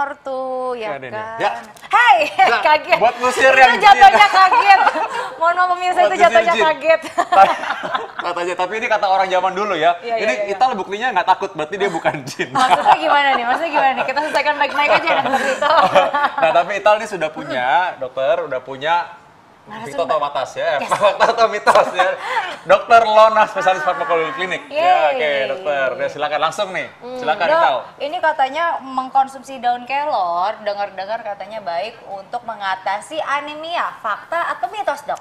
kelor tuh, ya Ini nih. kan? Ya. Hei, Nah, kaget. buat ngusir yang Itu jatuhnya kaget. Mohon maaf pemirsa, Buat itu ngusir jatuhnya jin. kaget. Katanya, tapi ini kata orang zaman dulu ya. Iya, Ini iya, iya. Ital buktinya nggak takut, berarti dia bukan jin. Maksudnya gimana nih? Maksudnya gimana nih? Kita selesaikan baik-baik aja dokter Vito. Nah, tapi Ital ini sudah punya, dokter, udah punya Vito atau Matas ya, fakta atau mitos ya. Dokter Lona, spesialis farmakologi klinik. Ya, oke, dokter. Ya, silakan langsung nih. Silakan Dok, Ital. ini katanya mengkonsumsi daun kelor, dengar-dengar katanya baik untuk mengatasi anemia. Fakta atau mitos, Dok?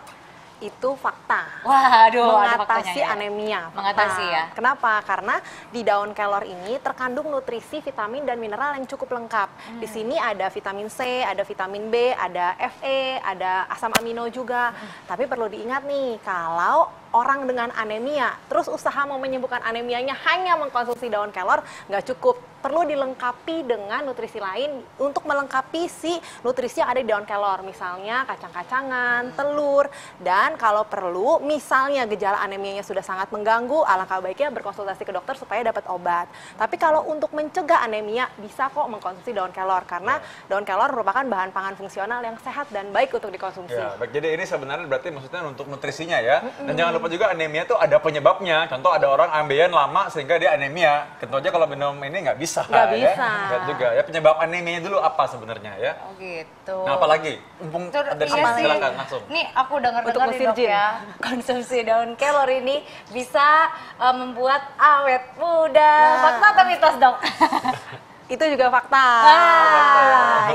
Itu fakta. Waduh, ada faktanya Mengatasi ya. anemia. fakta. Mengatasi ya. Kenapa? Karena di daun kelor ini terkandung nutrisi, vitamin dan mineral yang cukup lengkap. Di sini ada vitamin C, ada vitamin B, ada Fe, ada asam amino juga. Tapi perlu diingat nih, kalau orang dengan anemia, terus usaha mau menyembuhkan anemianya hanya mengkonsumsi daun kelor, nggak cukup. Perlu dilengkapi dengan nutrisi lain untuk melengkapi si nutrisi yang ada di daun kelor. Misalnya kacang-kacangan, telur, dan kalau perlu, misalnya gejala anemianya sudah sangat mengganggu, alangkah baiknya berkonsultasi ke dokter supaya dapat obat. Tapi kalau untuk mencegah anemia, bisa kok mengkonsumsi daun kelor, karena daun kelor merupakan bahan pangan fungsional yang sehat dan baik untuk dikonsumsi. Ya, baik. Jadi ini sebenarnya berarti maksudnya untuk nutrisinya ya. Dan jangan lupa juga anemia itu ada penyebabnya. Contoh ada orang ambeien lama sehingga dia anemia. Tentu aja kalau minum ini nggak bisa. Nggak ya. bisa. Lihat juga ya penyebab anemianya dulu apa sebenarnya ya. Oh gitu. Nah, apalagi? Mumpung ada di sini, Iya sih. silakan langsung. Nih aku dengar-dengar Untuk nih ngusir dok jin. ya, konsumsi daun kelor ini bisa membuat awet muda. Fakta atau mitos dok? Itu juga fakta.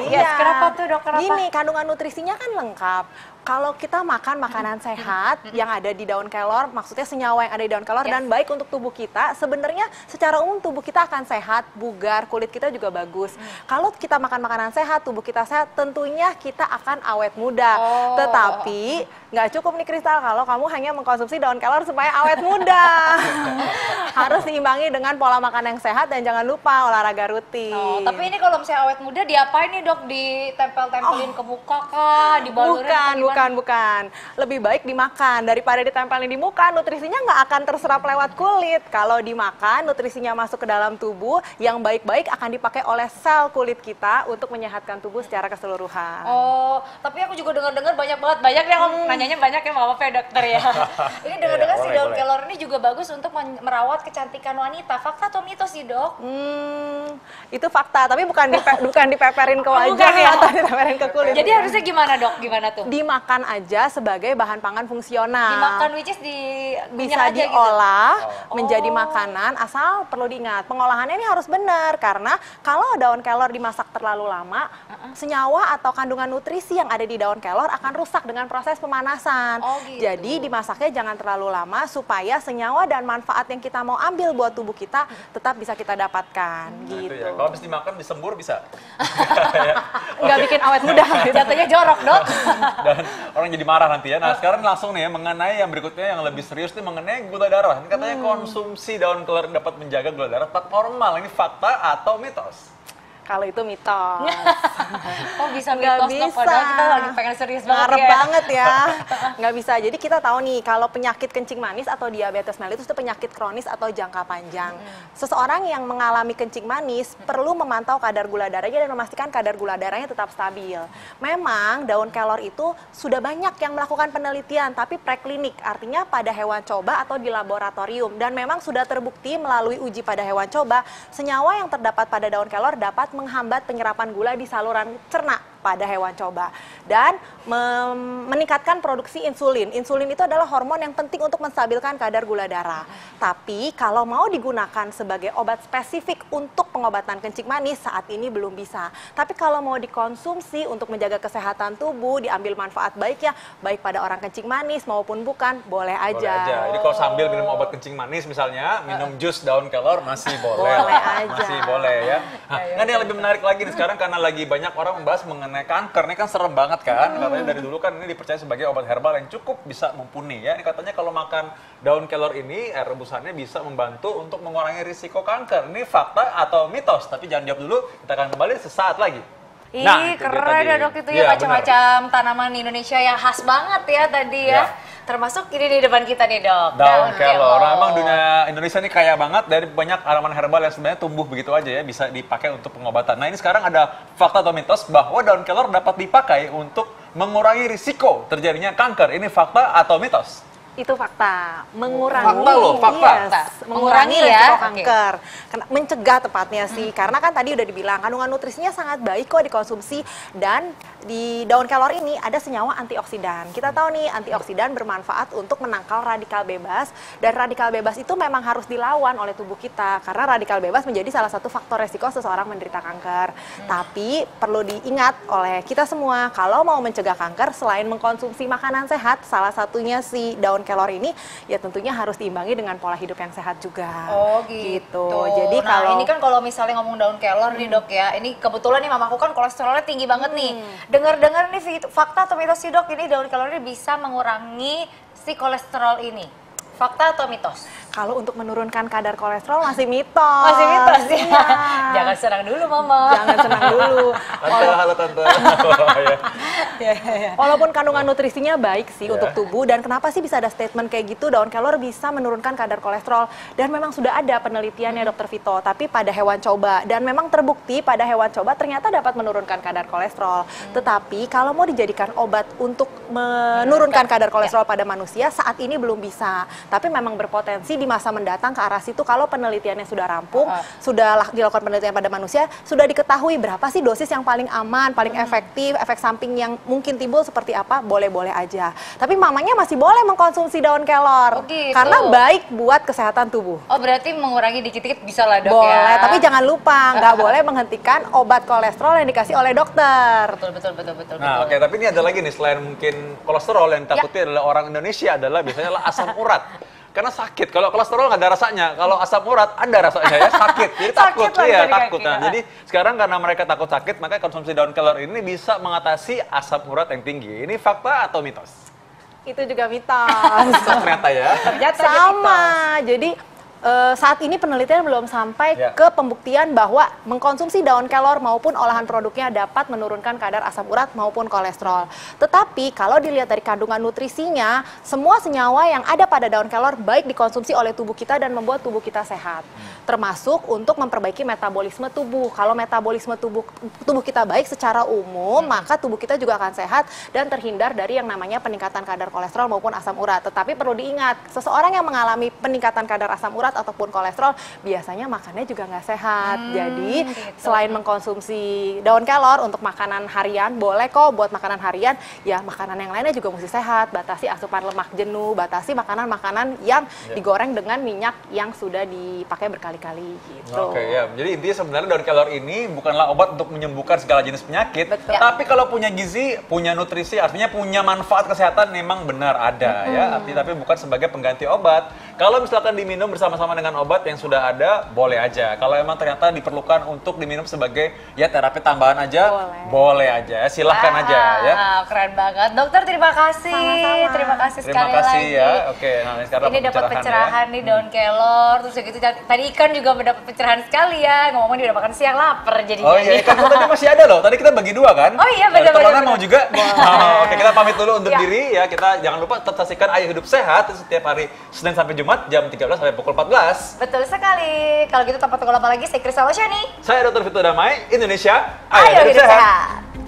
Yes, kenapa tuh dok? Kenapa? Gini, kandungan nutrisinya kan lengkap. Kalau kita makan makanan sehat yang ada di daun kelor, maksudnya senyawa yang ada di daun kelor dan baik untuk tubuh kita, sebenarnya secara umum tubuh kita akan sehat, bugar, kulit kita juga bagus. Kalau kita makan makanan sehat, tubuh kita sehat, tentunya kita akan awet muda. Tetapi nggak cukup nih Kristal kalau kamu hanya mengkonsumsi daun kelor supaya awet muda. Harus diimbangi dengan pola makan yang sehat dan jangan lupa olahraga rutin. Oh, tapi ini kalau misalnya awet muda diapain nih dok? Ditempel-tempelin ke muka kah? Dibalurin? Bukan. Lebih baik dimakan. Daripada ditempelin di muka, nutrisinya nggak akan terserap lewat kulit. Kalau dimakan, nutrisinya masuk ke dalam tubuh, yang baik-baik akan dipakai oleh sel kulit kita untuk menyehatkan tubuh secara keseluruhan. Oh, tapi aku juga dengar-dengar banyak yang nanyanya banyak ya, apa ya dokter ya. Ini dengar-dengar si boleh, daun boleh. kelor ini juga bagus untuk merawat kecantikan wanita. Fakta atau mitos sih dok? Itu fakta, tapi bukan dipeperin ke wajah bukan ya? atau dipeperin ke kulit. Jadi harusnya gimana dok? Gimana tuh? dimakan aja sebagai bahan pangan fungsional. Dimakan which is Bisa aja diolah gitu? menjadi makanan, asal perlu diingat pengolahannya ini harus benar, karena kalau daun kelor dimasak terlalu lama, senyawa atau kandungan nutrisi yang ada di daun kelor akan rusak dengan proses pemanasan. Oh, gitu. Jadi dimasaknya jangan terlalu lama supaya senyawa dan manfaat yang kita mau ambil buat tubuh kita tetap bisa kita dapatkan. Nah, Gitu. itu ya. Kalau habis dimakan disembur bisa. Nggak bikin awet muda. Jatuhnya jorok dok. Dan orang jadi marah nanti ya. Nah, sekarang langsung nih ya mengenai yang berikutnya yang lebih serius nih mengenai gula darah. Ini katanya konsumsi daun kelor dapat menjaga gula darah tetap normal. Ini fakta atau mitos? Kalau itu mitos. Oh bisa Nggak mitos dok, bisa. padahal kita lagi pengen serius banget Ngarep ya. banget ya. Nggak bisa. Jadi kita tahu nih kalau penyakit kencing manis atau diabetes mellitus itu penyakit kronis atau jangka panjang. Seseorang yang mengalami kencing manis perlu memantau kadar gula darahnya dan memastikan kadar gula darahnya tetap stabil. Memang daun kelor itu sudah banyak yang melakukan penelitian tapi preklinik, artinya pada hewan coba atau di laboratorium, dan memang sudah terbukti melalui uji pada hewan coba senyawa yang terdapat pada daun kelor dapat menghambat penyerapan gula di saluran cerna pada hewan coba dan meningkatkan produksi insulin. Insulin itu adalah hormon yang penting untuk menstabilkan kadar gula darah. Tapi kalau mau digunakan sebagai obat spesifik untuk pengobatan kencing manis saat ini belum bisa. Tapi kalau mau dikonsumsi untuk menjaga kesehatan tubuh, diambil manfaat baiknya, baik pada orang kencing manis maupun bukan, boleh aja. Boleh aja. Jadi kalau sambil minum obat kencing manis misalnya, minum jus daun kelor masih boleh. Boleh aja. Masih boleh ya. Nah, ini yang lebih menarik lagi nih sekarang karena lagi banyak orang membahas mengenai kanker. Ini kan serem banget kan. Katanya dari dulu kan ini dipercaya sebagai obat herbal yang cukup bisa mumpuni ya. Ini katanya kalau makan daun kelor ini, air rebusannya bisa membantu untuk mengurangi risiko kanker. Ini fakta atau mitos? Tapi jangan jawab dulu, kita akan kembali sesaat lagi. Ih, Nah, itu dia keren tadi. ya dok, itu Iya, ya macam-macam tanaman Indonesia yang khas banget ya tadi ya. Iya. Termasuk ini di depan kita nih dok. Daun kelor. Nah, emang kelor. dunia Indonesia ini kaya banget dari banyak tanaman herbal yang sebenarnya tumbuh begitu aja ya, bisa dipakai untuk pengobatan. Nah, ini sekarang ada fakta atau mitos bahwa daun kelor dapat dipakai untuk mengurangi risiko terjadinya kanker. Ini fakta atau mitos? Itu fakta, mengurangi. Fakta loh, fakta. Yes, Mengurangi mengurangi ya. resiko Oke. kanker. Mencegah tepatnya sih, karena kan tadi udah dibilang kandungan nutrisinya sangat baik kok dikonsumsi, dan di daun kelor ini ada senyawa antioksidan. Kita tahu nih antioksidan bermanfaat untuk menangkal radikal bebas, dan radikal bebas itu memang harus dilawan oleh tubuh kita karena radikal bebas menjadi salah satu faktor resiko seseorang menderita kanker. Tapi perlu diingat oleh kita semua, kalau mau mencegah kanker selain mengkonsumsi makanan sehat, salah satunya si daun kelor ini ya tentunya harus diimbangi dengan pola hidup yang sehat juga. Oh gitu. Jadi nah, kalau ini kan kalau misalnya ngomong daun kelor nih dok ya, ini kebetulan nih mamaku kan kolesterolnya tinggi banget nih. Dengar-dengar nih fakta atau mitos sih dok, ini daun kelor ini bisa mengurangi si kolesterol ini. Fakta atau mitos? kalau untuk menurunkan kadar kolesterol masih mitos. Masih mitos ya. Iya. Jangan serang dulu mama. Jangan senang dulu. Tante, halo tante. Oh, iya. Walaupun kandungan nutrisinya baik sih Ya. untuk tubuh, dan kenapa sih bisa ada statement kayak gitu, daun kelor bisa menurunkan kadar kolesterol, dan memang sudah ada penelitiannya Dokter Vito, tapi pada hewan coba, dan memang terbukti pada hewan coba ternyata dapat menurunkan kadar kolesterol. Tetapi kalau mau dijadikan obat untuk menurunkan kadar kolesterol pada manusia, saat ini belum bisa, tapi memang berpotensi di masa mendatang ke arah situ kalau penelitiannya sudah rampung, sudah dilakukan penelitian pada manusia, sudah diketahui berapa sih dosis yang paling aman, paling efektif, efek samping yang mungkin timbul seperti apa, boleh-boleh aja. Tapi mamanya masih boleh mengkonsumsi daun kelor, Oh, gitu. karena baik buat kesehatan tubuh. Oh berarti mengurangi dikit-dikit bisa lah dok Boleh, ya? tapi jangan lupa, nggak boleh menghentikan obat kolesterol yang dikasih oleh dokter. Betul. Nah, oke, tapi ini ada lagi nih, selain mungkin kolesterol yang ditakuti adalah orang Indonesia adalah biasanya adalah asam urat. Karena sakit, kalau kolesterol nggak ada rasanya, kalau asam urat ada rasanya ya, sakit. Jadi takut, Sakit lagi iya dari takut. kaki. Nah, jadi sekarang karena mereka takut sakit, maka konsumsi daun kelor ini bisa mengatasi asam urat yang tinggi. Ini fakta atau mitos? Itu juga mitos. Ternyata ya. Ternyata dia Sama, jadi saat ini penelitian belum sampai Ya. ke pembuktian bahwa mengkonsumsi daun kelor maupun olahan produknya dapat menurunkan kadar asam urat maupun kolesterol. Tetapi kalau dilihat dari kandungan nutrisinya, semua senyawa yang ada pada daun kelor baik dikonsumsi oleh tubuh kita dan membuat tubuh kita sehat. Termasuk untuk memperbaiki metabolisme tubuh. Kalau metabolisme tubuh kita baik secara umum, maka tubuh kita juga akan sehat dan terhindar dari yang namanya peningkatan kadar kolesterol maupun asam urat. Tetapi perlu diingat, seseorang yang mengalami peningkatan kadar asam urat ataupun kolesterol biasanya makannya juga nggak sehat. Jadi gitu. selain mengkonsumsi daun kelor untuk makanan harian, boleh kok buat makanan harian, ya makanan yang lainnya juga mesti sehat. Batasi asupan lemak jenuh, batasi makanan-makanan yang digoreng dengan minyak yang sudah dipakai berkali-kali gitu. Oke ya, jadi intinya sebenarnya daun kelor ini bukanlah obat untuk menyembuhkan segala jenis penyakit, Betul. tapi kalau punya gizi, punya nutrisi, artinya punya manfaat kesehatan memang benar ada ya, tapi bukan sebagai pengganti obat. Kalau misalkan diminum bersama-sama dengan obat yang sudah ada, boleh aja. Kalau emang ternyata diperlukan untuk diminum sebagai ya terapi tambahan aja, boleh aja. Silahkan aja ya. Keren banget. Dokter terima kasih. Sama-sama. Terima kasih Terima sekali kasih lagi. ya. Oke, nah ini sekarang Ini dapat pencerahan nih daun kelor, terus gitu tadi ikan juga mendapat pencerahan sekali ya. Ngomong udah makan siang lapar jadinya. Oh iya, ikan tadi masih ada loh. Tadi kita bagi dua kan? Oh iya, benar, Telurnya benar, mau benar. juga? Oh, oke, kita pamit dulu untuk Ya. diri ya. Kita jangan lupa tetap saksikan Ayo Hidup Sehat setiap hari Senin sampai Jumat jam 13 sampai pukul 14. Betul sekali. Kalau gitu tanpa tunggu lama lagi, saya Kristal Shani. Saya Dr. Vito Damai, Indonesia. Ayo hidup sehat.